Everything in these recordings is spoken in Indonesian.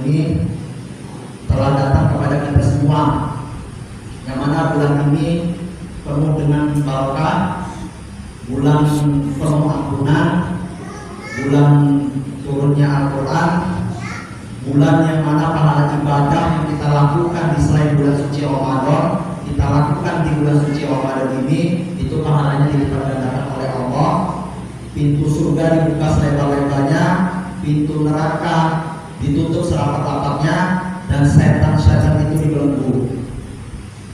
ini telah datang kepada kita semua, yang mana bulan ini penuh dengan barokah, bulan penuh ampunan, bulan turunnya Al-Quran, bulan yang mana pahala ibadah yang kita lakukan di selain bulan suci Ramadan, kita lakukan di bulan suci Ramadan ini, itu pahalanya dilipat gandakan oleh Allah. Pintu surga dibuka selebar-lebarnya, pintu neraka ditutup serapat-rapatnya, dan setan-setan itu dibelenggu.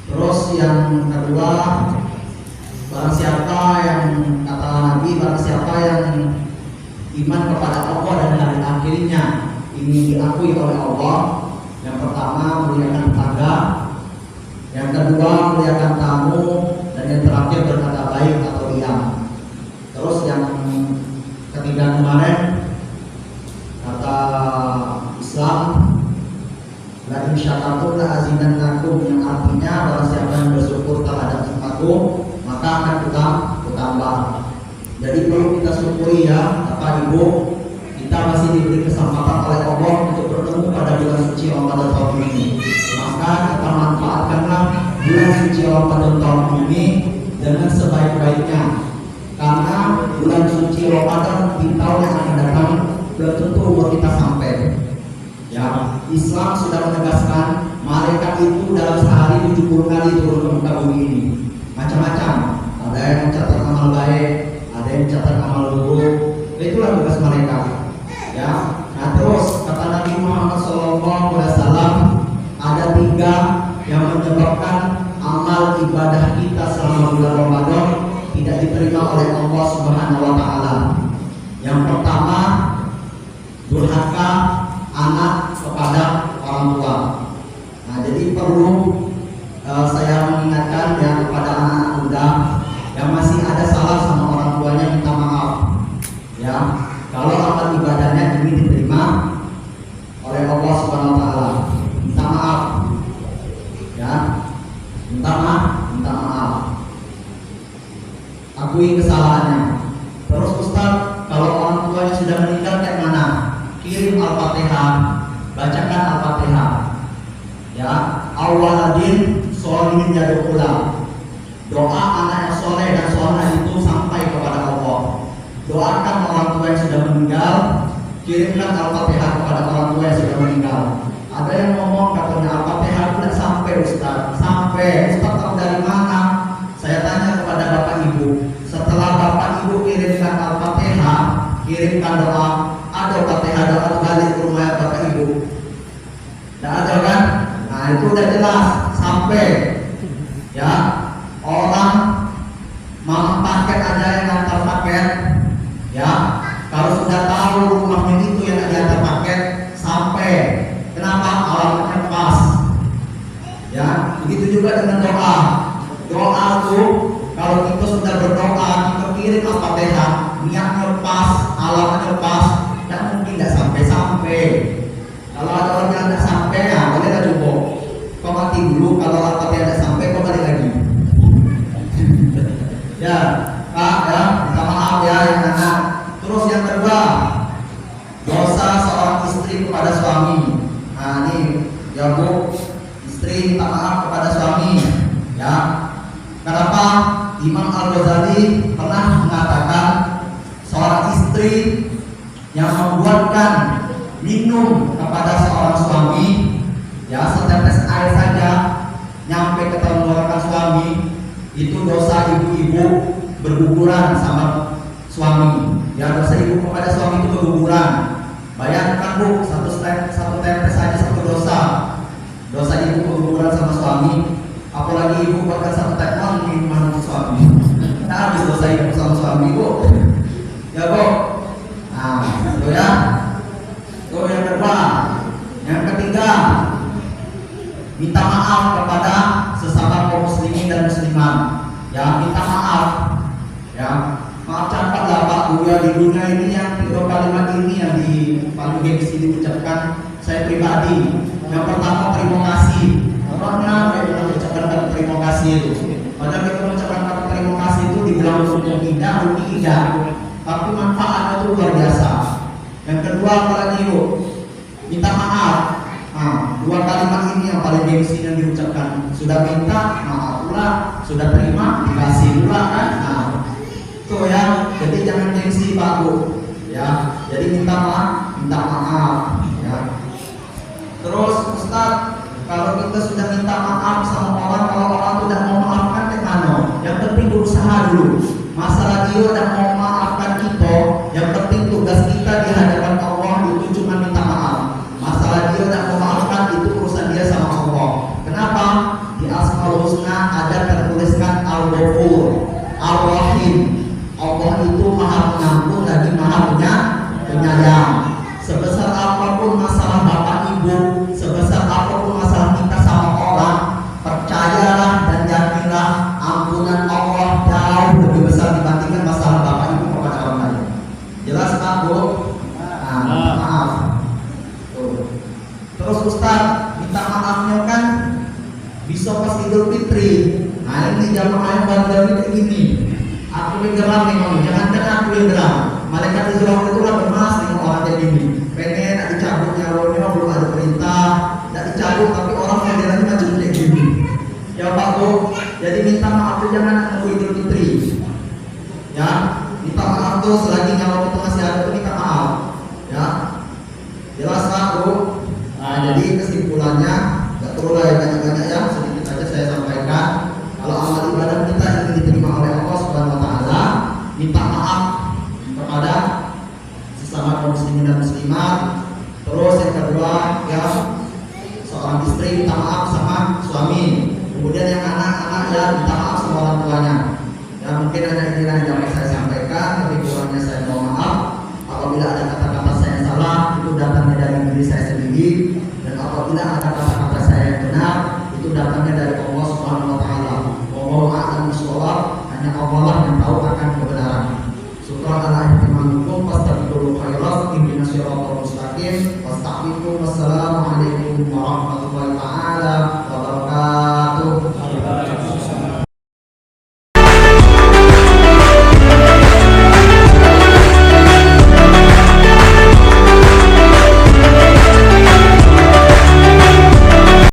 Terus yang kedua, barang siapa yang kata Nabi, barang siapa yang iman kepada Allah dan hari akhirnya ini diakui oleh Allah, yang pertama muliakan tetangga, yang kedua muliakan tamu, dan yang terakhir berkata baik atau iya. Terus yang ketiga kemarin kata Islam, la in syakartum la azidannakum, yang artinya barang siapa yang bersyukur terhadap nikmatku maka akan kutambah. Jadi perlu kita syukuri ya Bapak Ibu, kita masih diberi kesempatan oleh Allah untuk bertemu pada bulan suci Ramadan tahun ini. Maka kita manfaatkanlah bulan suci Ramadan tahun ini dengan sebaik-baiknya, karena bulan suci Ramadan di tahun yang akan datang belum tentu umur kita sampai. Ya, Islam sudah menegaskan malaikat itu dalam sehari 70 kali turun ke muka bumi ini. Macam-macam, ada yang mencatat amal baik, ada yang mencatat amal buruk. Itulah tugas malaikat. Ya, nah terus kata Nabi Muhammad SAW, ada 3 yang menyebabkan amal ibadah kita selama bulan Ramadan tidak diterima oleh Allah Subhanahu wa Ta'ala. Yang pertama, durhaka anak kepada orang tua. Nah, jadi perlu saya mengingatkan ya kepada anak-anak muda yang masih ada salah sama orang tuanya, minta maaf. Ya, kalau amal ibadahnya ini diterima oleh Allah Subhanahu wa Ta'ala, minta maaf. Ya, minta maaf. Akui kesalahannya. Terus Ustaz, kalau orang tuanya sudah meninggal kayak mana? Kirim Al-Fatihah, bacakan Al-Fatihah. Ya, awaladin sholihin yad'ulah. Doa anak yang soleh dan soleh itu sampai kepada Allah. Doakan orang tua yang sudah meninggal, kirimkan Al-Fatihah kepada orang tua yang sudah meninggal. Ada yang ngomong katanya Al-Fatihah tidak sampai Ustaz. Sampai. Ustaz tahu dari mana? Saya tanya kepada Bapak Ibu, setelah Bapak Ibu kirimkan Al-Fatihah, kirimkan doa, ada Fatihah doa balik ke rumah Bapak Ibu? Tidak ada kan? Nah itu udah jelas sampai. Ya, orang mama paket ada yang antar paket. Ya, kalau sudah tahu rumahnya itu yang diantar paket sampai. Kenapa? Alamatnya pas. Ya, begitu juga dengan doa. Doa tuh kalau kita sudah berdoa, kita kirim Al-Fatihah, niatnya pas, alamatnya pas, tidak mungkin tidak sampai. Kalau ada orang yang tidak sampai, ya bolehlah coba. Kau mati dulu, kalau Al-Fatihah tidak sampai, kau balik lagi. Ya, Pak, ya, minta maaf ya yang anak. Terus yang kedua, dosa seorang istri kepada suami. Nah ini, ya Bu, istri minta maaf kepada suami. Ya, kenapa? Imam Al-Ghazali pernah mengatakan seorang istri yang membuatkan minum kepada seorang suami, ya setetes air saja nyampe ke tenggorokan suami, itu dosa ibu-ibu berguguran sama suami. Ya, dosa ibu kepada suami itu berguguran. Bayangkan Bu, satu tetes saja satu dosa. Dosa ibu berguguran sama suami, apalagi ibu bahkan satu tetes minuman untuk suami. Nah, habis dosa ibu sama suami Bu. Ya Bu. Nah, itu ya. Itu yang kedua. Yang ketiga, minta maaf kepada sesama kaum muslimin dan muslimat. Ya, minta maaf. Ya, maaf cepatlah Pak Buya, di dunia ini yang kedua kalimat ini yang di paling di sini diucapkan saya pribadi. Yang pertama terima kasih. Karena kita mengucapkan terima kasih itu. Padahal kita mengucapkan terima kasih itu dibilang untuk tidak, tapi manfaatnya itu luar biasa. Yang kedua apalagi Bu, minta maaf. Nah, dua kalimat ini yang paling gengsi yang diucapkan. Sudah minta, maaf pula. Sudah terima, dikasih pula kan. Nah, itu ya. Jadi jangan gengsi Pak Bu. Ya, jadi minta maaf. Ya. Terus Ustaz, kalau kita sudah minta maaf sama orang, kalau orang tidak mau maafkan gimana? Yang penting berusaha dulu. Masalah dia tidak mau maafkan kita, yang penting tugas kita di hadapan Allah itu cuma minta maaf. Masalah dia tidak mau maafkan itu urusan dia sama Allah. Kenapa? Di Asmaul Husna ada tertuliskan Al-Ghafur, Ar-Rahim. Allah itu Maha Pengampun lagi Maha Penyayang. Sebesar apapun masalah Bapak Ibu, sebesar apapun masalah kita sama orang, percayalah dan yakinlah ampunan Allah jauh lebih besar dibandingkan masalah Bapak Ibu kepada orang lain. Jelas Pak Bu? Nah, maaf. Tuh. Terus Ustaz, minta maafnya kan bisa pas Idul Fitri. Nah ini jamaah yang bandel ini kayak gini. Aku yang geram nih kamu, jangan aku yang geram. Malaikat Israel itu lah bermas nih orang kayak gini. Pengen nak dicabut nyawanya belum ada perintah, nak dicabut tapi orang modelannya macam kayak gini. Ya Pak Bu, jadi minta maaf tuh jangan nunggu Idul Fitri. Ya, minta maaf tuh selagi nyawa kita masih ada tuh minta maaf. Ya, jelas Pak Bu. Nah, jadi kesimpulannya gak perlu lah banyak-banyak ya, sedikit aja saya sampaikan. Kalau amal ibadah kita ingin diterima oleh Allah Subhanahu Wa Taala, minta maaf kepada sesama kaum muslimin dan muslimat. Terus yang kedua ya seorang istri minta maaf sama suami. Kemudian yang anak-anak ya minta maaf sama orang tuanya. Ya mungkin hanya ini yang dapat saya sampaikan, tapi kurangnya saya mohon maaf. Apabila ada kata-kata saya salah, itu datangnya dari diri saya sendiri. Dan apabila ada kata-kata saya yang benar, itu datangnya dari Allah Subhanahu Wa Taala. Wallahu a'lam bishawab. Hanya Allah lah yang tahu akan kebenaran. Subhanallahirrahmanirrahim. Fastaghfirul khairat. Ihdinas siratal mustaqim. Wassalamualaikum warahmatullahi wabarakatuh.